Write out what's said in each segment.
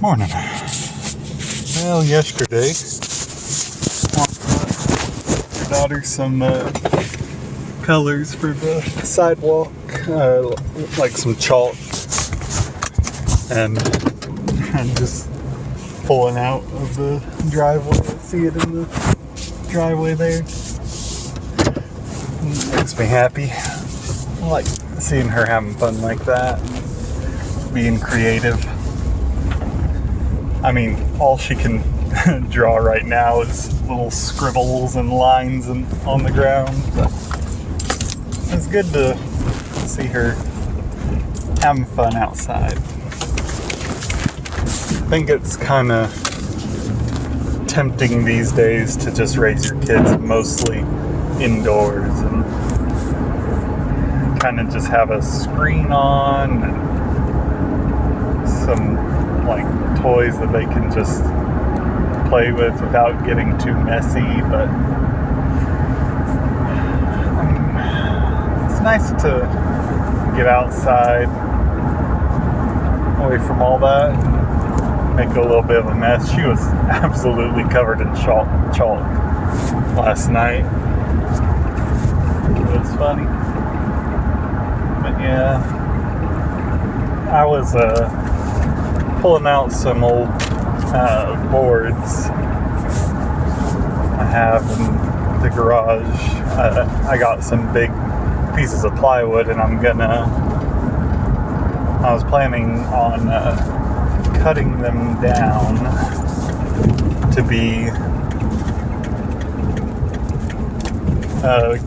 Morning. Well, yesterday, your daughter some colors for the sidewalk, like some chalk, and just pulling out of the driveway. I see it in the driveway there. It makes me happy. I like seeing her having fun like that, being creative. I mean, all she can draw right now is little scribbles and lines on the ground, but it's good to see her having fun outside. I think it's kind of tempting these days to just raise your kids mostly indoors and kind of just have a screen on and some like toys that they can just play with without getting too messy, but it's nice to get outside away from all that and make a little bit of a mess. She was absolutely covered in chalk last night. It was funny, but yeah, I was pulling out some old boards I have in the garage. I got some big pieces of plywood, and I was planning on cutting them down to be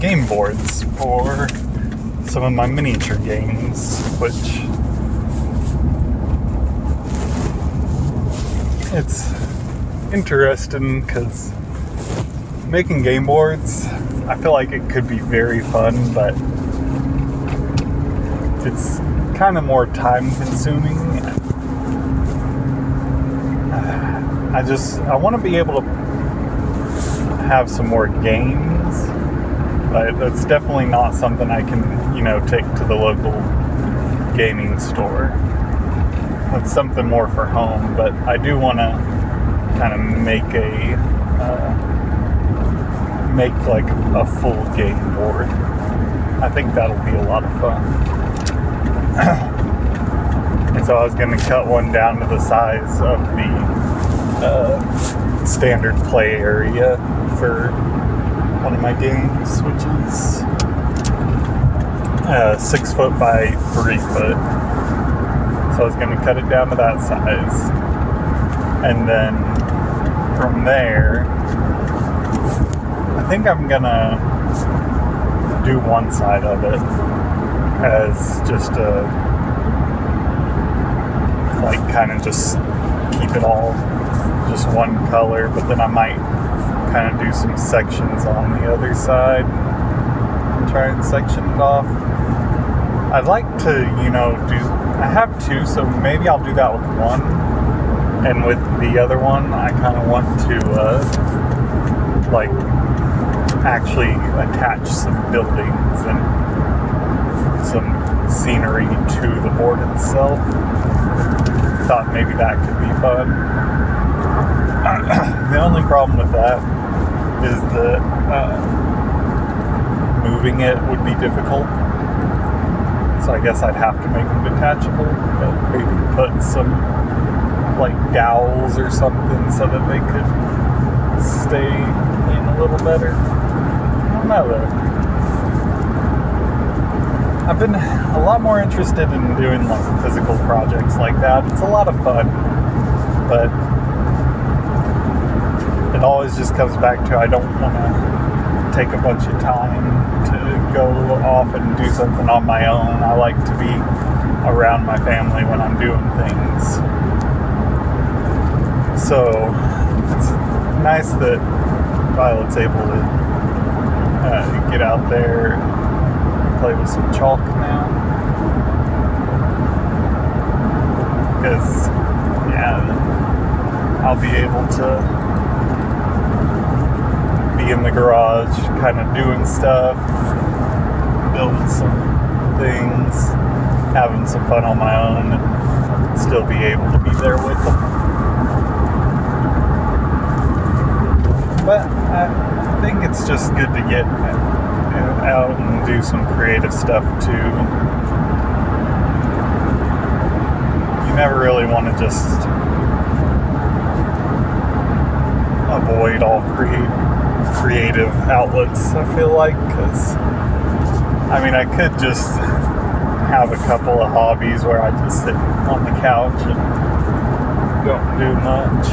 game boards for some of my miniature games, which it's interesting because making game boards, I feel like it could be very fun, but it's kind of more time consuming. I want to be able to have some more games, but that's definitely not something I can, take to the local gaming store. It's something more for home, but I do want to kind of make like a full game board. I think that'll be a lot of fun. And so I was going to cut one down to the size of the standard play area for one of my games, which is 6 foot by 3 foot. So I was going to cut it down to that size, and then from there, I think I'm going to do one side of it as just kind of just keep it all just one color, but then I might kind of do some sections on the other side and try and section it off. I'd like to, I have two, so maybe I'll do that with one. And with the other one, I kind of want to, actually attach some buildings and some scenery to the board itself. Thought maybe that could be fun. The only problem with that is that moving it would be difficult. So I guess I'd have to make them detachable, but maybe put some dowels or something so that they could stay in a little better. I don't know though. I've been a lot more interested in doing physical projects like that. It's a lot of fun, but it always just comes back to I don't want to take a bunch of time to go off and do something on my own. I like to be around my family when I'm doing things. So it's nice that Violet's able to get out there and play with some chalk now. Because, I'll be able to be in the garage kind of doing stuff, building some things, having some fun on my own, and still be able to be there with them. But I think it's just good to get out and do some creative stuff too. You never really want to just avoid all creative outlets, I feel like, because I mean, I could just have a couple of hobbies where I just sit on the couch and don't do much.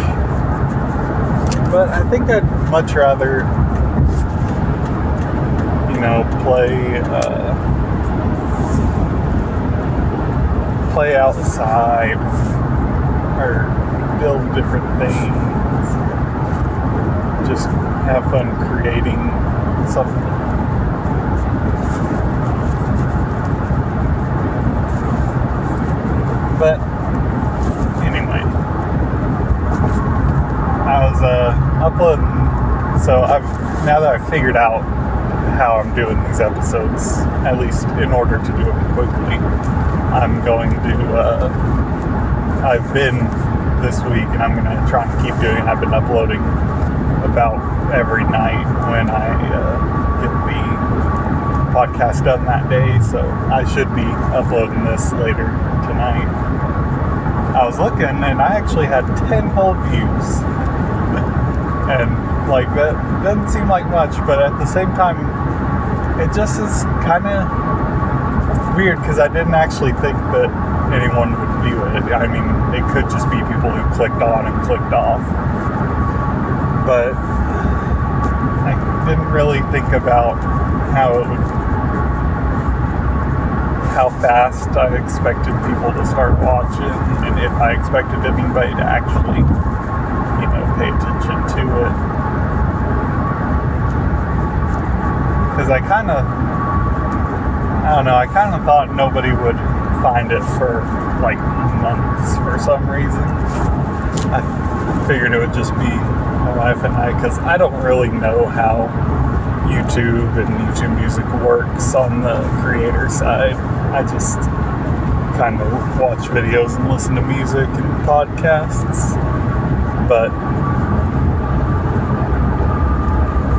But I think I'd much rather, play outside or build different things. Just have fun creating something. But anyway, I was uploading. So now that I've figured out how I'm doing these episodes, at least in order to do them quickly, I'm going to. I've been this week, and I'm going to try and keep doing it. I've been uploading about every night when I get the podcast done that day, so I should be uploading this later tonight. I was looking, and I actually had 10 whole views, and like that doesn't seem like much, but at the same time, it just is kind of weird because I didn't actually think that anyone would view it. I mean, it could just be people who clicked on and clicked off, but I didn't really think about how fast I expected people to start watching, and if I expected anybody to actually, pay attention to it. Because I kind of thought nobody would find it for like months for some reason. I figured it would just be my wife and I, because I don't really know how YouTube and YouTube Music works on the creator side. I just kind of watch videos and listen to music and podcasts. But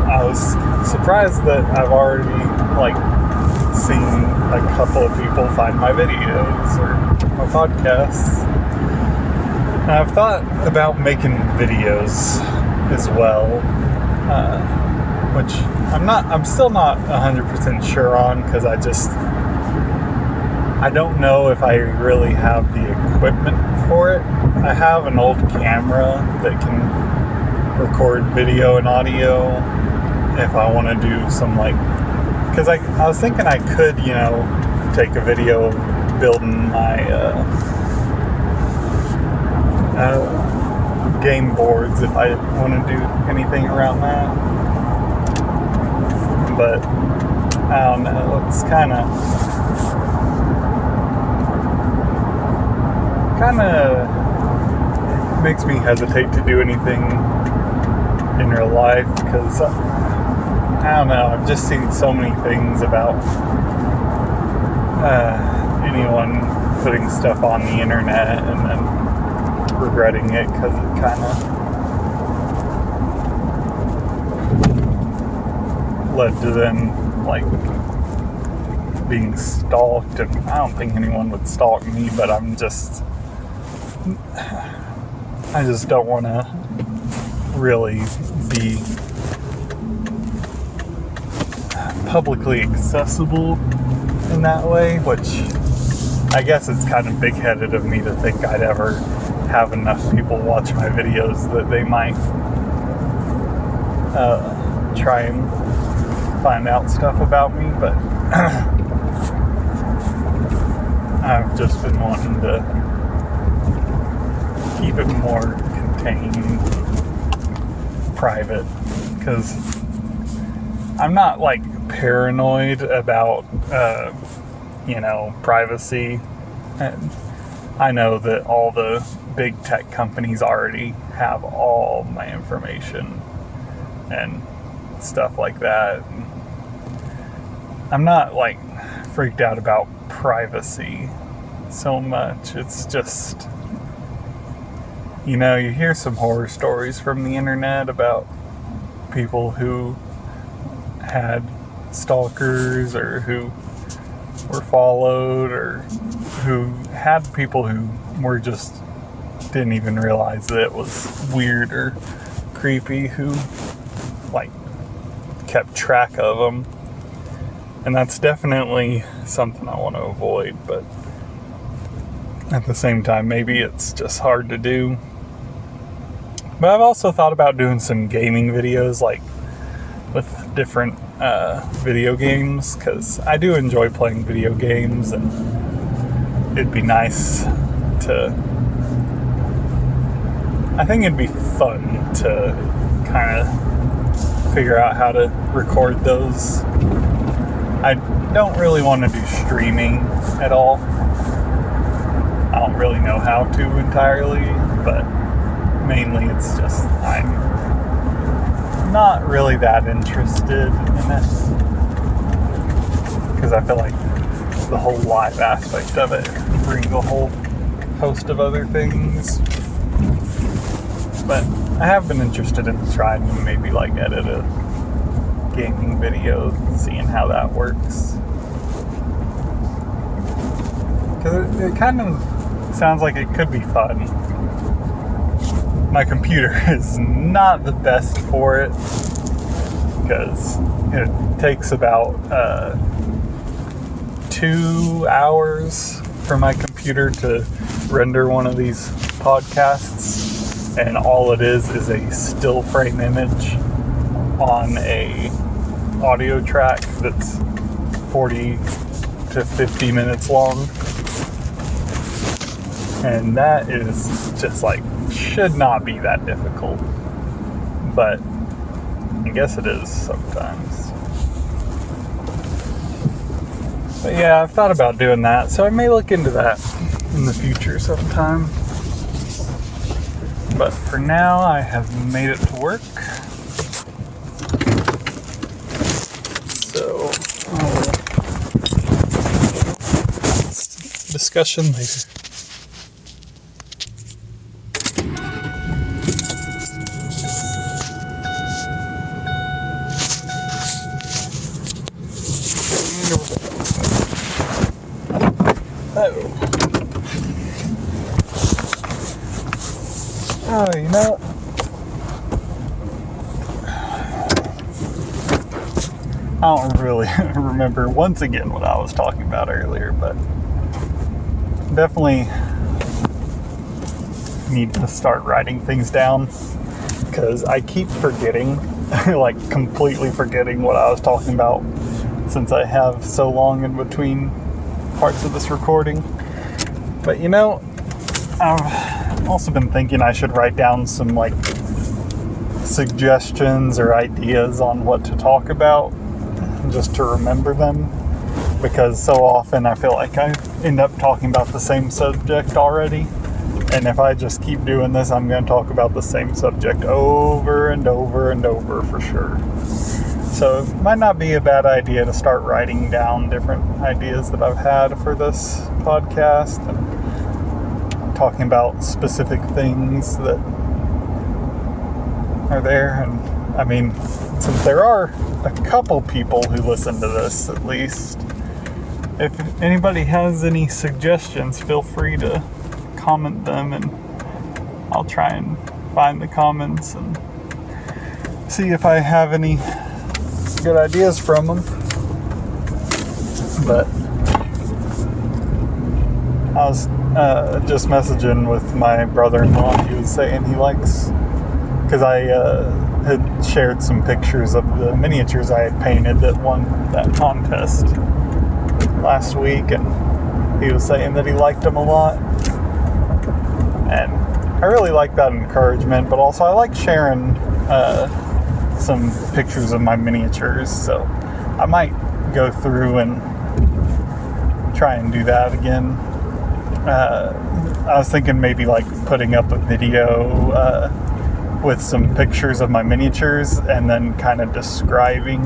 I was surprised that I've already seen a couple of people find my videos or my podcasts. And I've thought about making videos as well, which I'm still not 100% sure on, because I don't know if I really have the equipment for it. I have an old camera that can record video and audio if I want to do some because I was thinking I could, take a video of building my game boards if I want to do anything around that. But I don't know, it's kind of makes me hesitate to do anything in real life, because I don't know, I've just seen so many things about anyone putting stuff on the internet and then regretting it because it kind of led to them being stalked. And I don't think anyone would stalk me, but I just don't want to really be publicly accessible in that way, which I guess it's kind of big-headed of me to think I'd ever have enough people watch my videos that they might try and find out stuff about me. But I've just been wanting to keep it more contained, private, because I'm not paranoid about privacy. And I know that all the big tech companies already have all my information and stuff like that. I'm not freaked out about privacy so much. It's just You know, you hear some horror stories from the internet about people who had stalkers or who were followed or who had people who were just didn't even realize that it was weird or creepy, who like kept track of them. And that's definitely something I want to avoid, but at the same time, maybe it's just hard to do. But I've also thought about doing some gaming videos, like with different video games, because I do enjoy playing video games, and it'd be nice to, I think it'd be fun to kind of figure out how to record those. I don't really want to do streaming at all. I don't really know how to entirely, but mainly it's just I'm not really that interested in it, because I feel like the whole live aspect of it brings a whole host of other things. But I have been interested in trying to maybe like edit a gaming video, seeing how that works, because it kind of sounds like it could be fun. My computer is not the best for it, because it takes about 2 hours for my computer to render one of these podcasts, and all it is a still frame image on a audio track that's 40 to 50 minutes long. And that is just like, should not be that difficult, but I guess it is sometimes. But yeah, I've thought about doing that, so I may look into that in the future sometime. But for now, I have made it to work. So, discussion later. Oh, you know, I don't really remember once again what I was talking about earlier, but definitely need to start writing things down, because I keep forgetting, like completely forgetting what I was talking about, since I have so long in between parts of this recording. But you know, I've also been thinking I should write down some like suggestions or ideas on what to talk about, just to remember them, because so often I feel like I end up talking about the same subject already, and if I just keep doing this, I'm going to talk about the same subject over and over and over for sure. So it might not be a bad idea to start writing down different ideas that I've had for this podcast, and talking about specific things that are there. And I mean, since there are a couple people who listen to this at least, if anybody has any suggestions, feel free to comment them, and I'll try and find the comments and see if I have any good ideas from them. But I was just messaging with my brother-in-law. He was saying he likes, because I had shared some pictures of the miniatures I had painted that won that contest last week, and he was saying that he liked them a lot. And I really like that encouragement, but also I like sharing some pictures of my miniatures, so I might go through and try and do that again. I was thinking maybe like putting up a video with some pictures of my miniatures, and then kind of describing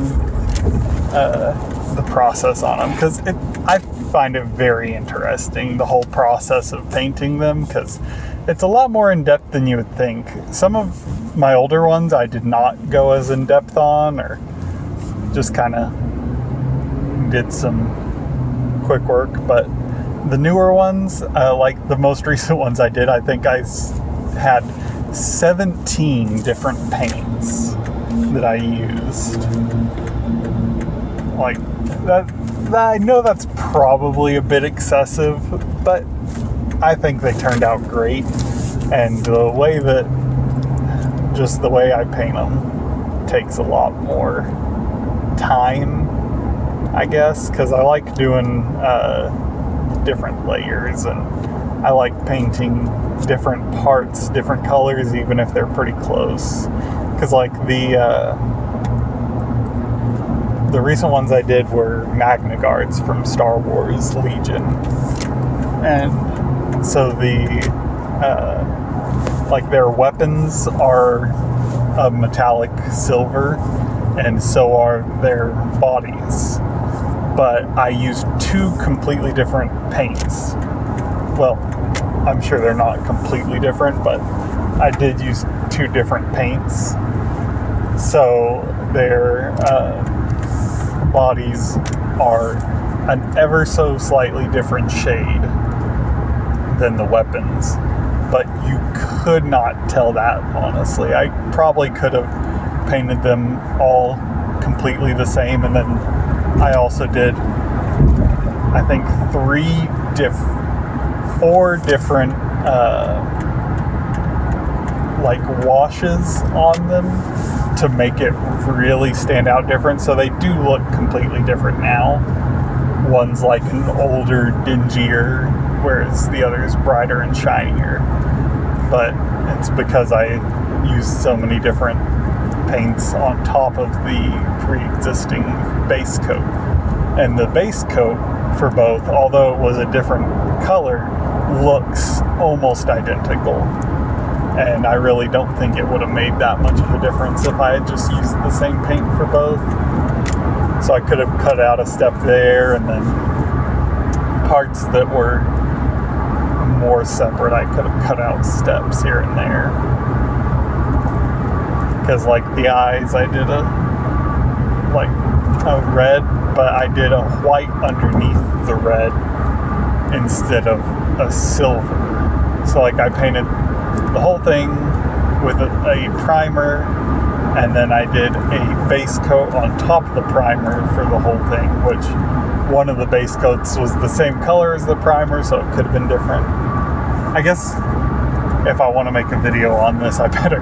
the process on them, because I find it very interesting, the whole process of painting them, because it's a lot more in-depth than you would think. Some of my older ones I did not go as in-depth on, or just kind of did some quick work, but the newer ones, like the most recent ones I did, I think I had 17 different paints that I used. Like, that I know that's probably a bit excessive, but I think they turned out great. And the way I paint them takes a lot more time, I guess, because I like doing different layers, and I like painting different parts, different colors, even if they're pretty close. Because like the recent ones I did were Magna Guards from Star Wars Legion, and so like their weapons are a metallic silver, and so are their bodies. But I used two completely different paints. Well, I'm sure they're not completely different, but I did use two different paints. So their bodies are an ever so slightly different shade than the weapons. But you could not tell that, honestly. I probably could have painted them all completely the same, and then I also did, I think, 4 different like washes on them to make it really stand out different. So they do look completely different now. One's like an older, dingier, whereas the other is brighter and shinier. But it's because I used so many different paints on top of the pre-existing base coat. And the base coat for both, although it was a different color, looks almost identical. And I really don't think it would have made that much of a difference if I had just used the same paint for both. So I could have cut out a step there, and then parts that were more separate, I could have cut out steps here and there. Because like the eyes, I did a red, but I did a white underneath the red instead of a silver. So like I painted the whole thing with a primer, and then I did a base coat on top of the primer for the whole thing, which one of the base coats was the same color as the primer, so it could have been different. I guess if I want to make a video on this, I better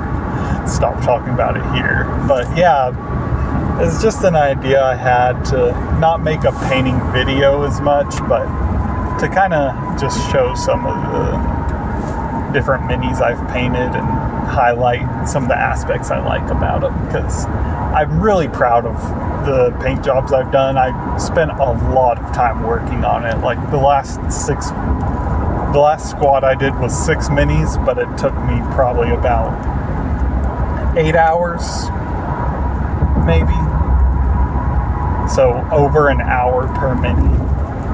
stop talking about it here. But yeah, it's just an idea I had to not make a painting video as much, but to kind of just show some of the different minis I've painted and highlight some of the aspects I like about them, because I'm really proud of the paint jobs I've done. I spent a lot of time working on it. Like the last squad I did was 6 minis, but it took me probably about 8 hours, maybe. So over an hour per mini.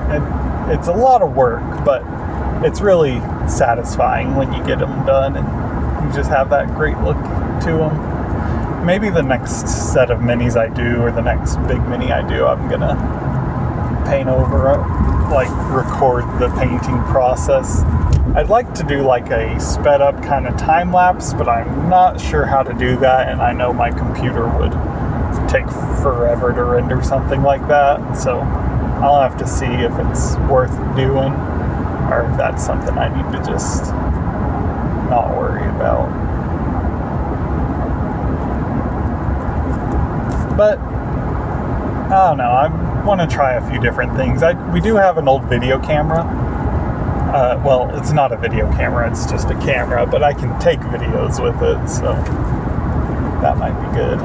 And it's a lot of work, but it's really satisfying when you get them done and you just have that great look to them. Maybe the next set of minis I do, or the next big mini I do, I'm gonna paint over, like record the painting process. I'd like to do like a sped up kind of time lapse, but I'm not sure how to do that, and I know my computer would take forever to render something like that, so I'll have to see if it's worth doing, or if that's something I need to just not worry about. But I don't know, I want to try a few different things. We do have an old video camera. Well, it's not a video camera, it's just a camera, but I can take videos with it, so that might be good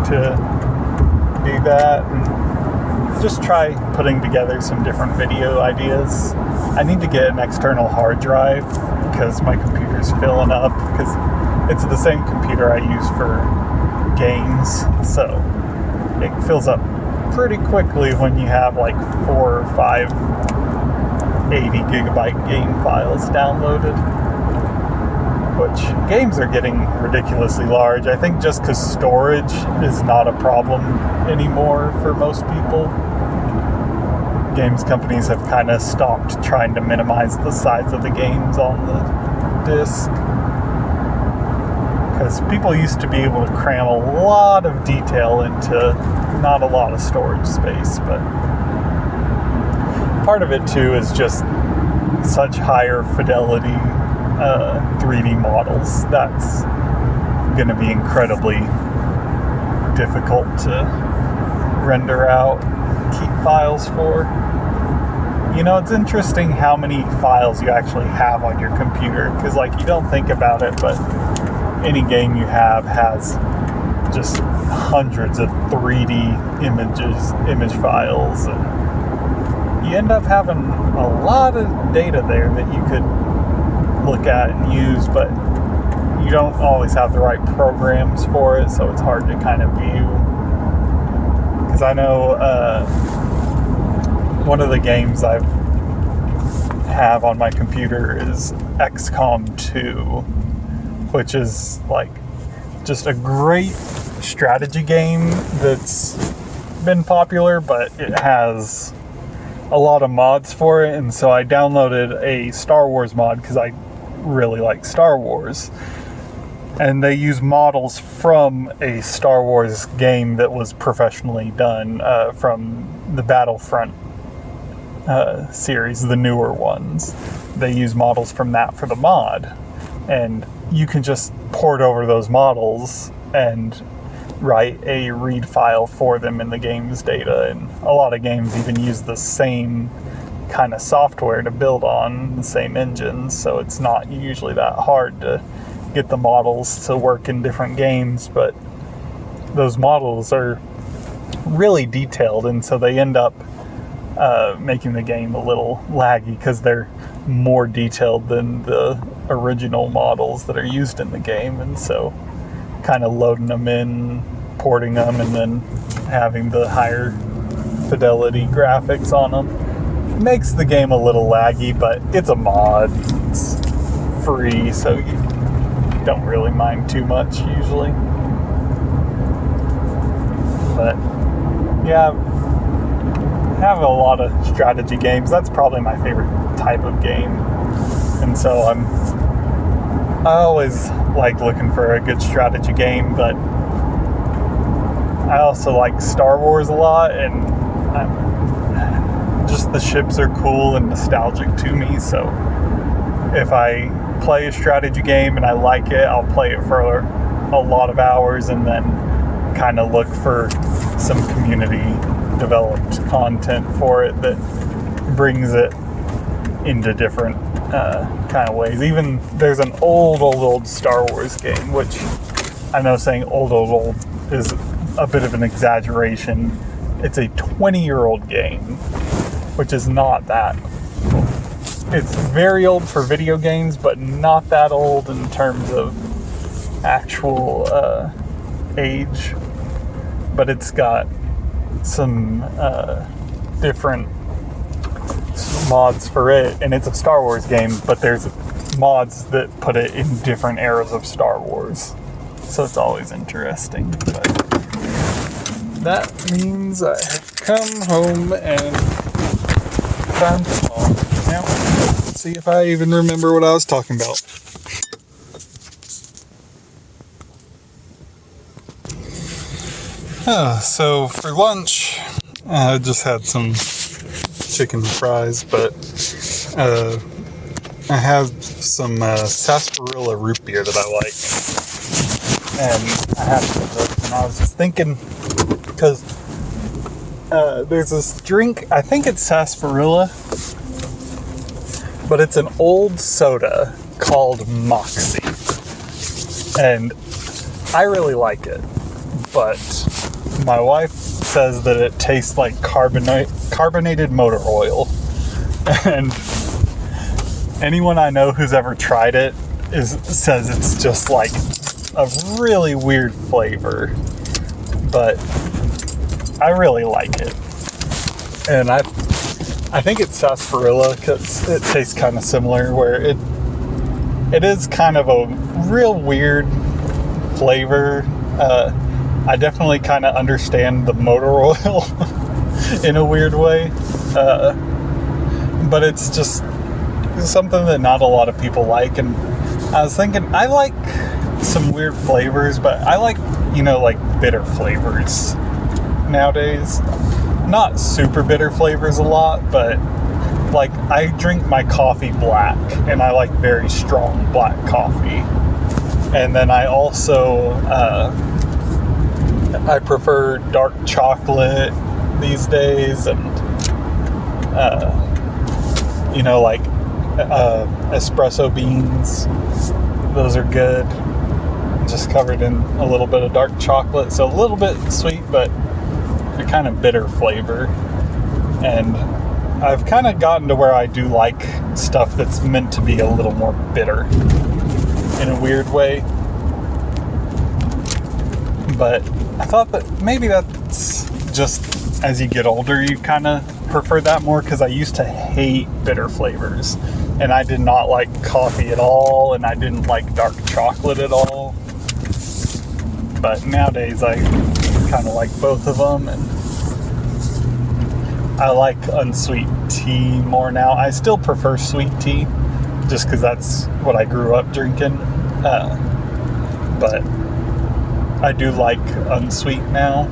to do that and just try putting together some different video ideas. I need to get an external hard drive because my computer's filling up, because it's the same computer I use for games, so it fills up pretty quickly when you have like 4 or 5 80 gigabyte game files downloaded. which games are getting ridiculously large. I think just because storage is not a problem anymore for most people. Games companies have kind of stopped trying to minimize the size of the games on the disc. Because people used to be able to cram a lot of detail into not a lot of storage space, but part of it too is just such higher fidelity 3D models. That's going to be incredibly difficult to render out, keep files for. You know, it's interesting how many files you actually have on your computer, because like you don't think about it, but any game you have has just hundreds of 3D image files, and you end up having a lot of data there that you could look at and use, but you don't always have the right programs for it, so it's hard to kind of view. Because I know one of the games I have on my computer is XCOM 2, which is like just a great strategy game that's been popular, but it has a lot of mods for it. And so I downloaded a Star Wars mod because I really like Star Wars, and they use models from a Star Wars game that was professionally done from the Battlefront series, the newer ones. They use models from that for the mod, and you can just port over those models and write a read file for them in the game's data. And a lot of games even use the same kind of software to build on, the same engines, so it's not usually that hard to get the models to work in different games. But those models are really detailed, and so they end up making the game a little laggy because they're more detailed than the original models that are used in the game. And so kind of loading them in, porting them, and then having the higher fidelity graphics on them makes the game a little laggy, but it's a mod. It's free, so you don't really mind too much usually. But yeah, I have a lot of strategy games. That's probably my favorite type of game. And so I always like looking for a good strategy game, but I also like Star Wars a lot, and just the ships are cool and nostalgic to me. So if I play a strategy game and I like it, I'll play it for a lot of hours and then kind of look for some community developed content for it that brings it into different kind of ways. Even there's an old Star Wars game, which I know saying old is a bit of an exaggeration. It's a 20-year-old game, which is not that. It's very old for video games, but not that old in terms of actual age. But it's got some different mods for it, and it's a Star Wars game, but there's mods that put it in different eras of Star Wars, so it's always interesting. But that means I have come home and time to talk. Now, let's see if I even remember what I was talking about. So for lunch, I just had some chicken fries, but I have some sarsaparilla root beer that I like, and I had some of those, and I was just thinking, because there's this drink, I think it's sarsaparilla, but it's an old soda called Moxie, and I really like it, but my wife says that it tastes like carbonated motor oil, and anyone I know who's ever tried it says it's just like a really weird flavor, but I really like it. And I think it's sarsaparilla because it tastes kind of similar, where it is kind of a real weird flavor. I definitely kind of understand the motor oil in a weird way. But it's just something that not a lot of people like. And I was thinking, I like some weird flavors, but I like, like bitter flavors nowadays. Not super bitter flavors a lot, but like I drink my coffee black, and I like very strong black coffee. And then I also I prefer dark chocolate these days, and like espresso beans. Those are good. Just covered in a little bit of dark chocolate, so a little bit sweet, but a kind of bitter flavor. And I've kind of gotten to where I do like stuff that's meant to be a little more bitter in a weird way. But I thought that maybe that's just as you get older, you kind of prefer that more, because I used to hate bitter flavors. And I did not like coffee at all, and I didn't like dark chocolate at all. But nowadays I kind of like both of them, and I like unsweet tea more now. I still prefer sweet tea, just because that's what I grew up drinking. But I do like unsweet now.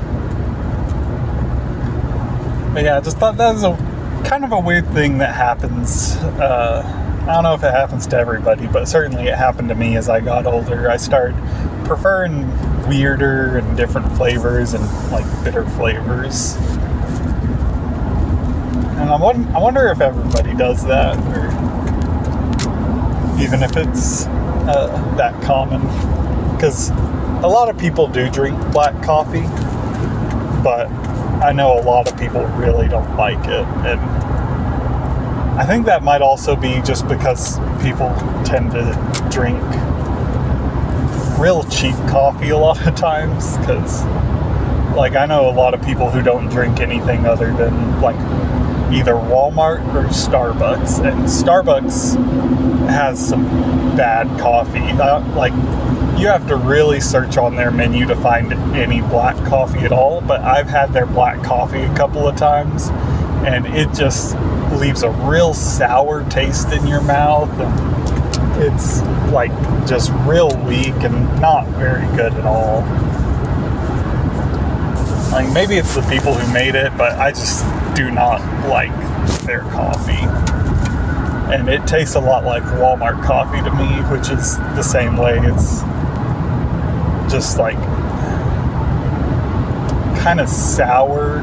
But yeah, I just thought that was a kind of a weird thing that happens. I don't know if it happens to everybody, but certainly it happened to me as I got older. I started preferring weirder and different flavors and like bitter flavors. And I wonder if everybody does that, or even if it's that common. Because a lot of people do drink black coffee, but I know a lot of people really don't like it. And I think that might also be just because people tend to drink real cheap coffee a lot of times. Because, like, I know a lot of people who don't drink anything other than, like, either Walmart or Starbucks. And Starbucks has some bad coffee. You have to really search on their menu to find any black coffee at all. But I've had their black coffee a couple of times, and it just leaves a real sour taste in your mouth. And it's like just real weak and not very good at all. Like, maybe it's the people who made it, but I just do not like their coffee. And it tastes a lot like Walmart coffee to me, which is the same way. It's just like kind of sour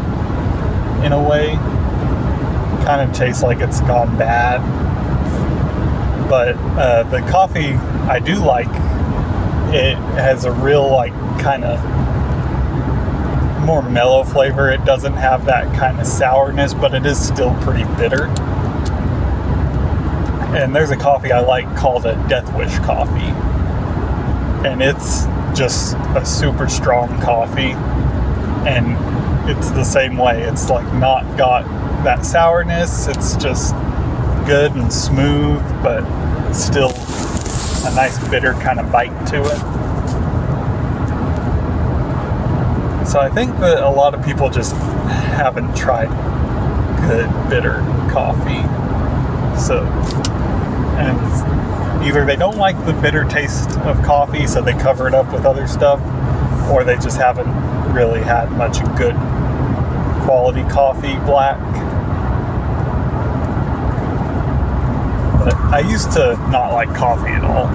in a way. Kind of tastes like it's gone bad. But the coffee I do like, it has a real like kind of more mellow flavor. It doesn't have that kind of sourness, but it is still pretty bitter. And there's a coffee I like called a Death Wish coffee, and it's just a super strong coffee, and it's the same way. It's like not got that sourness. It's just good and smooth, but still a nice bitter kind of bite to it. So I think that a lot of people just haven't tried good bitter coffee. So, and either they don't like the bitter taste of coffee, so they cover it up with other stuff, or they just haven't really had much good quality coffee black. But I used to not like coffee at all,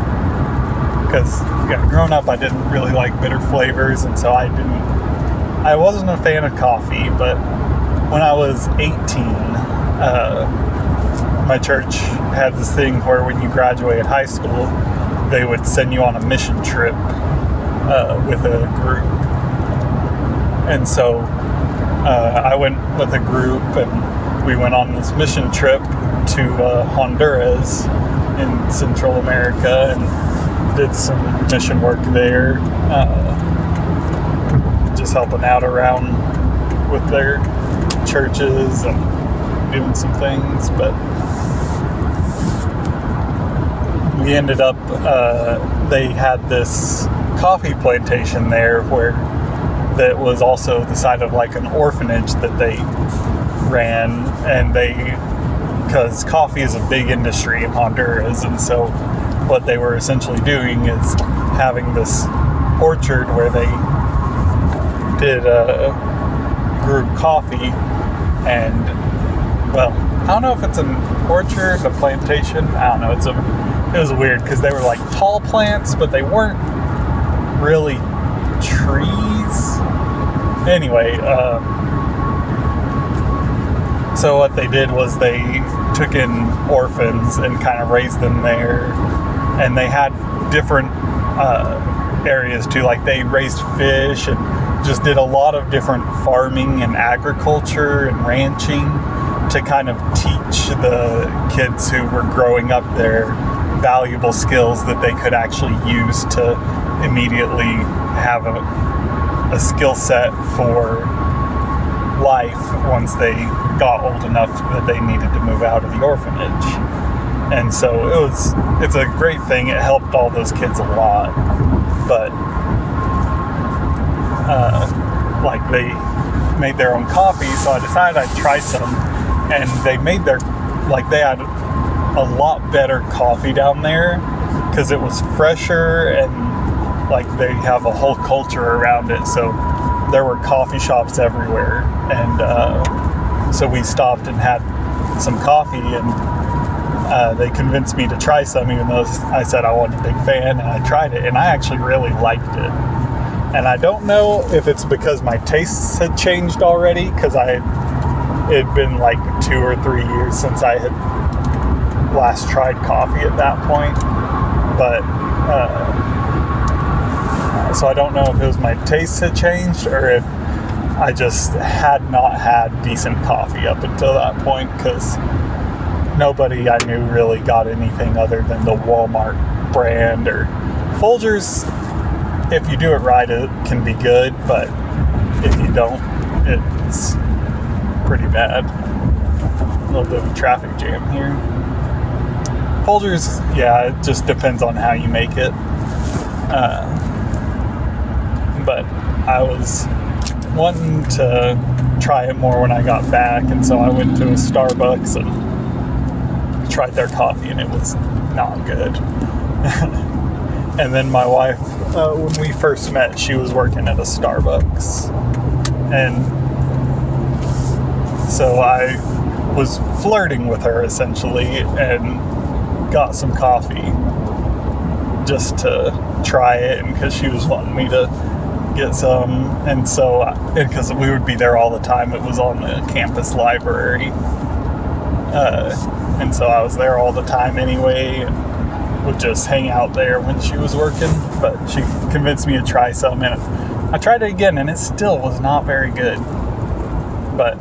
because growing up I didn't really like bitter flavors, and so I wasn't a fan of coffee. But when I was 18, my church had this thing where when you graduated high school, they would send you on a mission trip with a group. And so I went with a group, and we went on this mission trip to Honduras in Central America, and did some mission work there, just helping out around with their churches and doing some things. But we ended up, they had this coffee plantation there that was also the side of like an orphanage that they ran, and because coffee is a big industry in Honduras, and so what they were essentially doing is having this orchard where they grew coffee, and well, I don't know if it's an orchard, a plantation, I don't know, it was weird because they were like tall plants, but they weren't really trees. Anyway, so what they did was they took in orphans and kind of raised them there, and they had different areas too, like they raised fish and just did a lot of different farming and agriculture and ranching to kind of teach the kids who were growing up there valuable skills that they could actually use to immediately have a skill set for life once they got old enough that they needed to move out of the orphanage. And so it's a great thing. It helped all those kids a lot. But like they made their own coffee, so I decided I'd try some, and they had a lot better coffee down there because it was fresher, and like they have a whole culture around it, so there were coffee shops everywhere. And so we stopped and had some coffee, and they convinced me to try some, even though I said I wasn't a big fan, and I tried it, and I actually really liked it. And I don't know if it's because my tastes had changed already, because it had been like 2 or 3 years since I had last tried coffee at that point. But so I don't know if it was my tastes had changed or if I just had not had decent coffee up until that point, because nobody I knew really got anything other than the Walmart brand. Or Folgers, if you do it right, it can be good, but if you don't, it's pretty bad. A little bit of a traffic jam here. Folgers, yeah, it just depends on how you make it. But I was wanting to try it more when I got back, and so I went to a Starbucks and tried their coffee, and it was not good. And then my wife, when we first met, she was working at a Starbucks, and so I was flirting with her essentially and got some coffee just to try it, and because she was wanting me to get some, and so because we would be there all the time, it was on the campus library, and so I was there all the time anyway, and would just hang out there when she was working. But she convinced me to try some, and I tried it again, and it still was not very good. But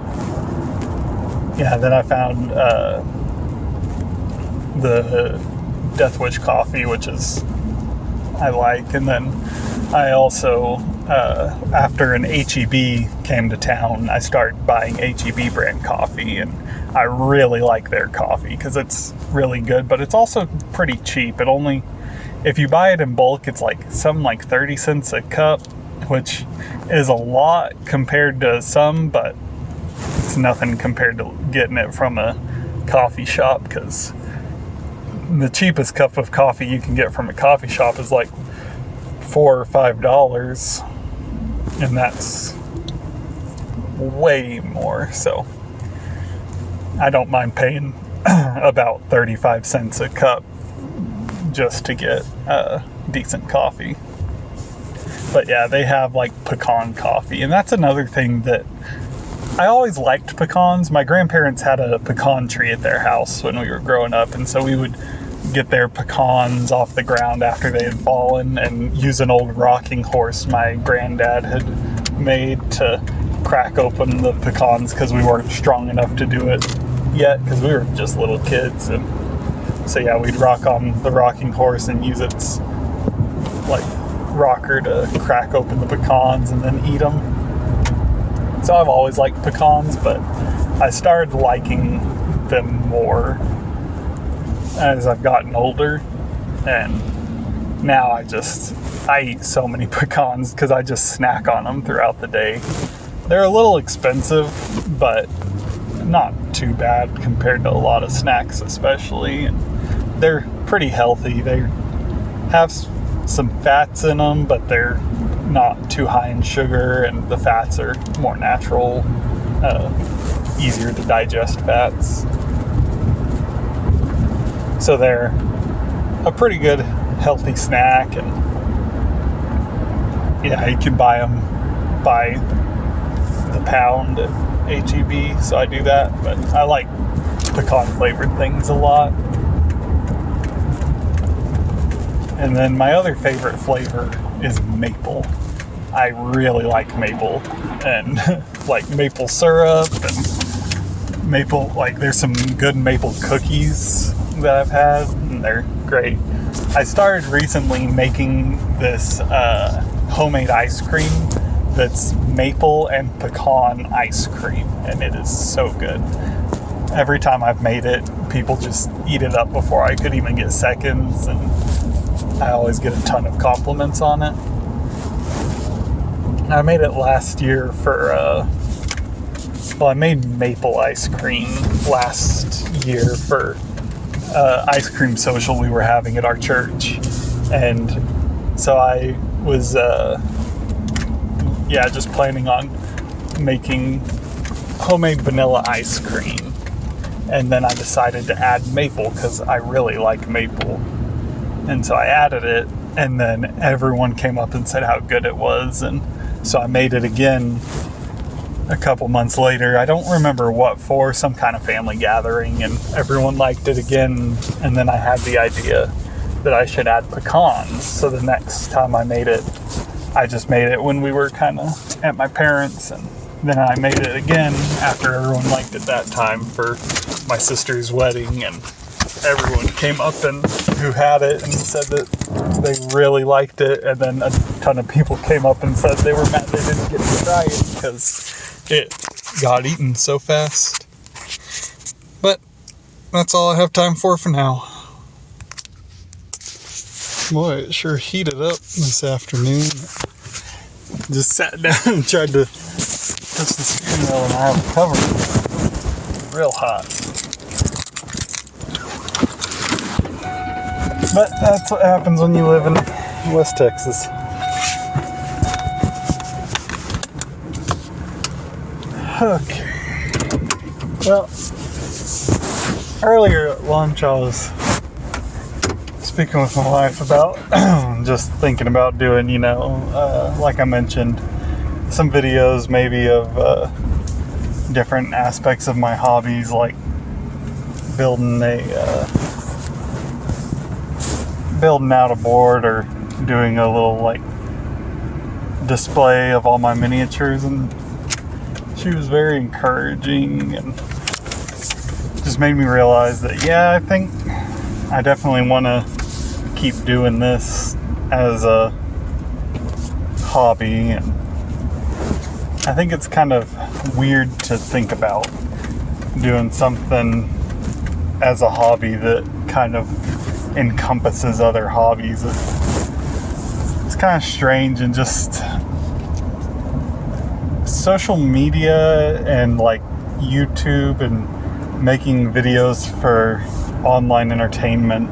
yeah, then I found the Death Wish coffee, which is I like, and then I also after an H-E-B came to town, I started buying H-E-B brand coffee, and I really like their coffee because it's really good, but it's also pretty cheap. It only, if you buy it in bulk, it's like 30 cents a cup, which is a lot compared to some, but it's nothing compared to getting it from a coffee shop, because the cheapest cup of coffee you can get from a coffee shop is like $4 or $5, and that's way more. So I don't mind paying about 35 cents a cup just to get decent coffee. But yeah, they have like pecan coffee, and that's another thing that I always liked pecans. My grandparents had a pecan tree at their house when we were growing up, and so we would get their pecans off the ground after they had fallen and use an old rocking horse my granddad had made to crack open the pecans, because we weren't strong enough to do it yet because we were just little kids. And so yeah, we'd rock on the rocking horse and use its like rocker to crack open the pecans and then eat them. So I've always liked pecans, but I started liking them more as I've gotten older. And now I eat so many pecans because I just snack on them throughout the day. They're a little expensive, but not too bad compared to a lot of snacks, especially. And they're pretty healthy. They have some fats in them, but they're not too high in sugar, and the fats are more natural, easier to digest fats. So they're a pretty good healthy snack, and yeah, you can buy them by the pound at HEB, so I do that. But I like pecan flavored things a lot. And then my other favorite flavor is maple. I really like maple, and like maple syrup, and maple, like there's some good maple cookies that I've had, and they're great. I started recently making this homemade ice cream that's maple and pecan ice cream, and it is so good. Every time I've made it, people just eat it up before I could even get seconds, and I always get a ton of compliments on it. I made it last year for, I made maple ice cream last year for ice cream social we were having at our church. And so I was, just planning on making homemade vanilla ice cream. And then I decided to add maple because I really like maple. And so I added it, and then everyone came up and said how good it was. And so I made it again a couple months later. I don't remember what for, some kind of family gathering, and everyone liked it again. And then I had the idea that I should add pecans. So the next time I made it, I just made it when we were kind of at my parents', and then I made it again after everyone liked it that time for my sister's wedding, and everyone came up and who had it and said that they really liked it, and then a ton of people came up and said they were mad they didn't get to try it because it got eaten so fast. But that's all I have time for now. Boy, it sure heated up this afternoon. Just sat down and tried to touch the steering wheel, and I have it covered. Real hot. But that's what happens when you live in West Texas. Okay. Well, earlier at lunch I was speaking with my wife about just thinking about doing, like I mentioned, some videos maybe of different aspects of my hobbies, like building out a board, or doing a little like display of all my miniatures. And she was very encouraging and just made me realize that I think I definitely want to keep doing this as a hobby. And I think it's kind of weird to think about doing something as a hobby that kind of encompasses other hobbies. It's kind of strange, and just social media and like YouTube and making videos for online entertainment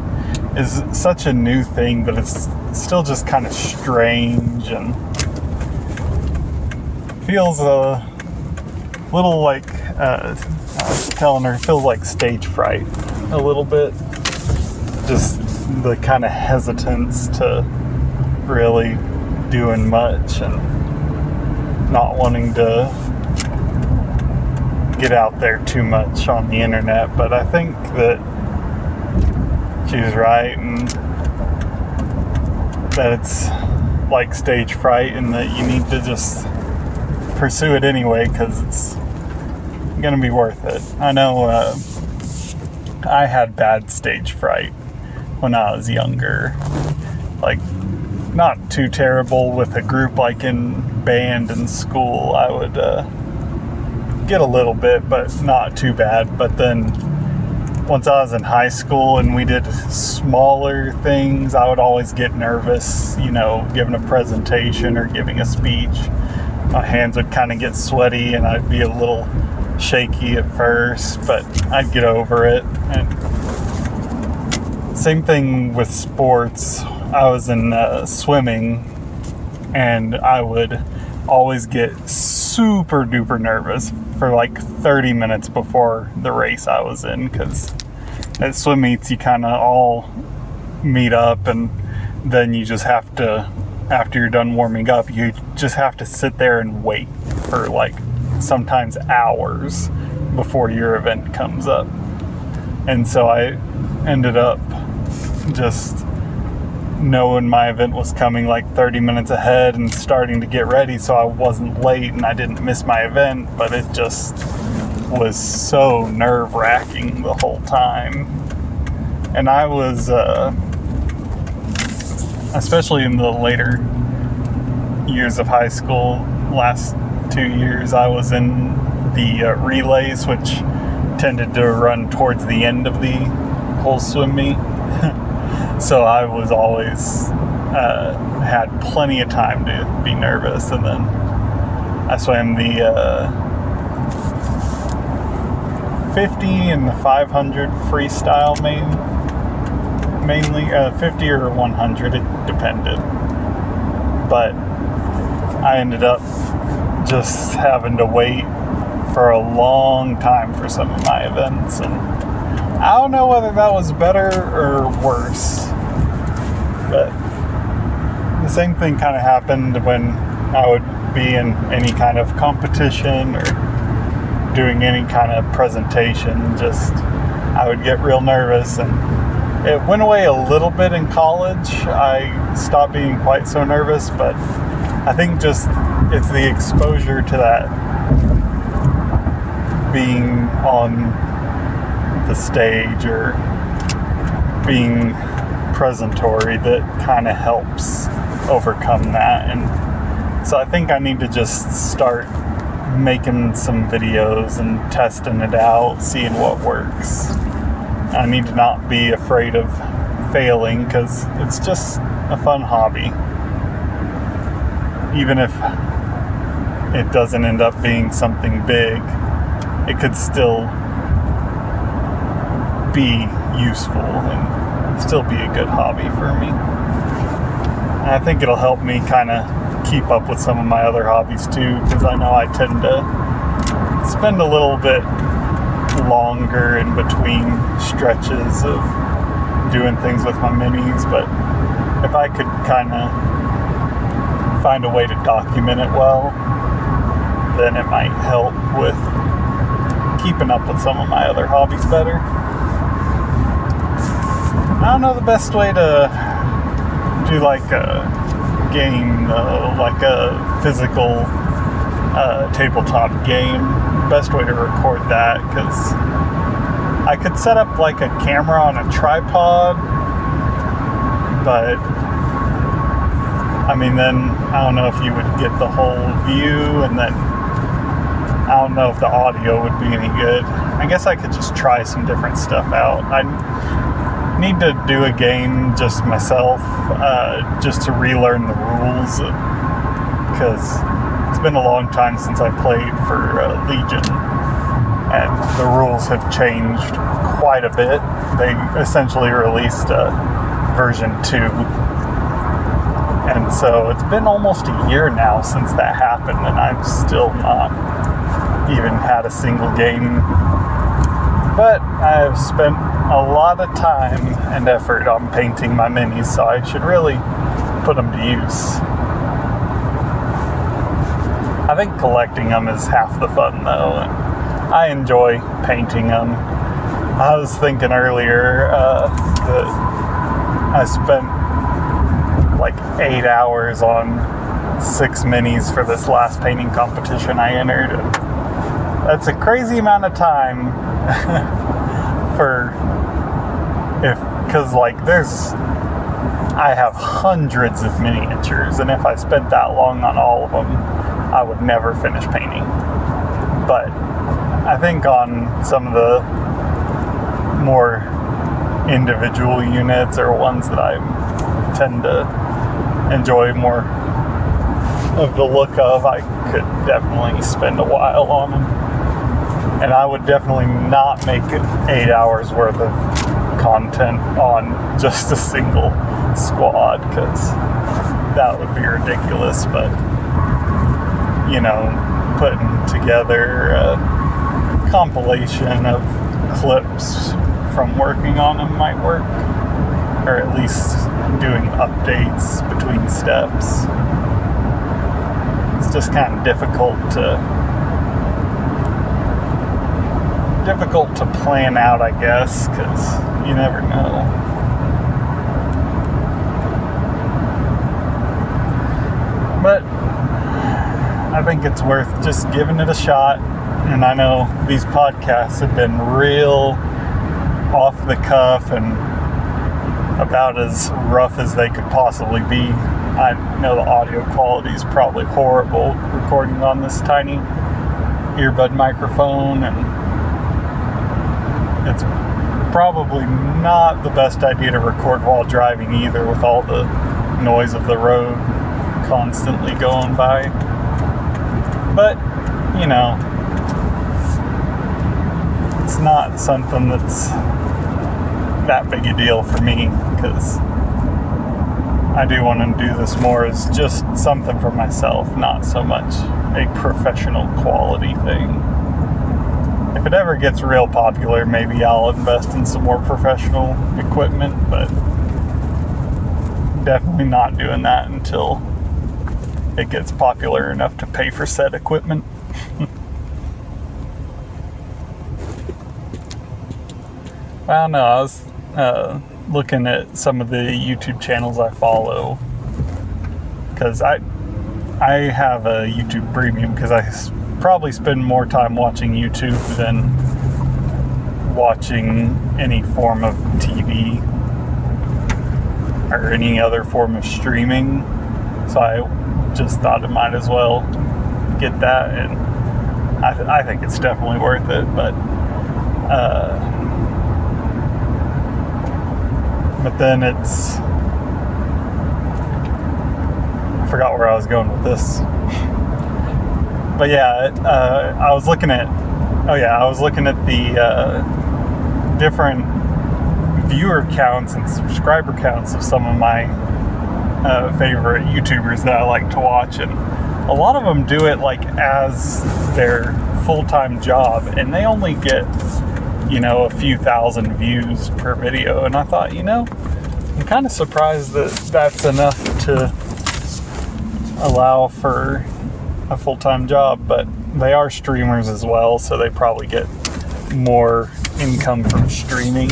is such a new thing that it's still just kind of strange and feels a little like I was telling her, it feels like stage fright a little bit. Just the kind of hesitance to really doing much and not wanting to get out there too much on the internet. But I think that she was right, and that it's like stage fright, and that you need to just pursue it anyway because it's gonna be worth it. I know I had bad stage fright when I was younger, like not too terrible with a group like in band in school. I would get a little bit, but not too bad. But then once I was in high school and we did smaller things, I would always get nervous, giving a presentation or giving a speech. My hands would kind of get sweaty and I'd be a little shaky at first, but I'd get over it. And same thing with sports. I was in swimming, and I would always get super duper nervous for like 30 minutes before the race I was in, because at swim meets you kind of all meet up, and then you just have to, after you're done warming up, you just have to sit there and wait for like sometimes hours before your event comes up. And so I ended up just knowing my event was coming like 30 minutes ahead and starting to get ready so I wasn't late and I didn't miss my event, but it just was so nerve-wracking the whole time. And I was, especially in the later years of high school, last 2 years, I was in the relays, which tended to run towards the end of the whole swim meet. So I was always had plenty of time to be nervous. And then I swam the 50 and the 500 freestyle mainly 50 or 100, it depended. But I ended up just having to wait for a long time for some of my events, and I don't know whether that was better or worse, but the same thing kind of happened when I would be in any kind of competition or doing any kind of presentation. Just I would get real nervous, and it went away a little bit in college. I stopped being quite so nervous, but I think just it's the exposure to that, being on the stage or being presentory, that kind of helps overcome that. And so I think I need to just start making some videos and testing it out, seeing what works. I need to not be afraid of failing, because it's just a fun hobby. Even if it doesn't end up being something big, it could still be useful and still be a good hobby for me. And I think it'll help me kind of keep up with some of my other hobbies too, because I know I tend to spend a little bit longer in between stretches of doing things with my minis. But if I could kind of find a way to document it well, then it might help with keeping up with some of my other hobbies better. I don't know the best way to do like a game though, like a physical tabletop game. Best way to record that, because I could set up like a camera on a tripod, but I mean, then I don't know if you would get the whole view, and then I don't know if the audio would be any good. I guess I could just try some different stuff out. I need to do a game just myself, just to relearn the rules, because it's been a long time since I played for Legion, and the rules have changed quite a bit. They essentially released version 2, and so it's been almost a year now since that happened, and I've still not even had a single game. But I've spent a lot of time and effort on painting my minis, so I should really put them to use. I think collecting them is half the fun though, and I enjoy painting them. I was thinking earlier that I spent like 8 hours on 6 minis for this last painting competition I entered. That's a crazy amount of time because like I have hundreds of miniatures, and if I spent that long on all of them, I would never finish painting. But I think on some of the more individual units are ones that I tend to enjoy more of the look of. I could definitely spend a while on them. And I would definitely not make it 8 hours worth of content on just a single squad, because that would be ridiculous. But, you know, putting together a compilation of clips from working on them might work, or at least doing updates between steps. It's just kind of difficult to plan out, I guess, because you never know. But I think it's worth just giving it a shot. And I know these podcasts have been real off the cuff and about as rough as they could possibly be. I know the audio quality is probably horrible recording on this tiny earbud microphone, and it's probably not the best idea to record while driving either, with all the noise of the road constantly going by. But, you know, it's not something that's that big a deal for me, because I do want to do this more as just something for myself, not so much a professional quality thing. If it ever gets real popular, maybe I'll invest in some more professional equipment, but definitely not doing that until it gets popular enough to pay for said equipment. I don't know, I was looking at some of the YouTube channels I follow, because I have a YouTube Premium, because I probably spend more time watching YouTube than watching any form of TV or any other form of streaming. So I just thought it might as well get that, and I think it's definitely worth it. But then it's, I forgot where I was going with this. But yeah, I was looking at the different viewer counts and subscriber counts of some of my favorite YouTubers that I like to watch, and a lot of them do it like as their full-time job, and they only get, you know, a few thousand views per video. And I thought, you know, I'm kind of surprised that that's enough to allow for a full-time job, but they are streamers as well, so they probably get more income from streaming,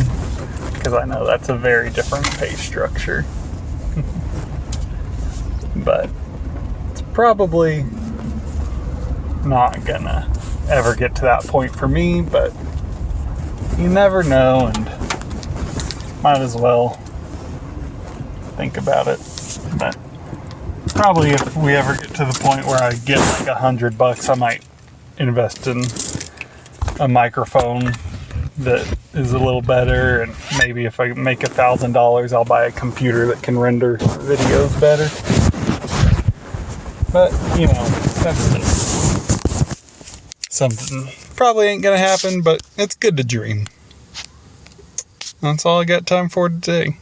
because I know that's a very different pay structure. But it's probably not gonna ever get to that point for me, but you never know, and might as well think about it. But probably if we ever get to the point where I get like $100, I might invest in a microphone that is a little better, and maybe if I make $1,000, I'll buy a computer that can render videos better. But, you know, that's just something probably ain't gonna happen, but it's good to dream. That's all I got time for today.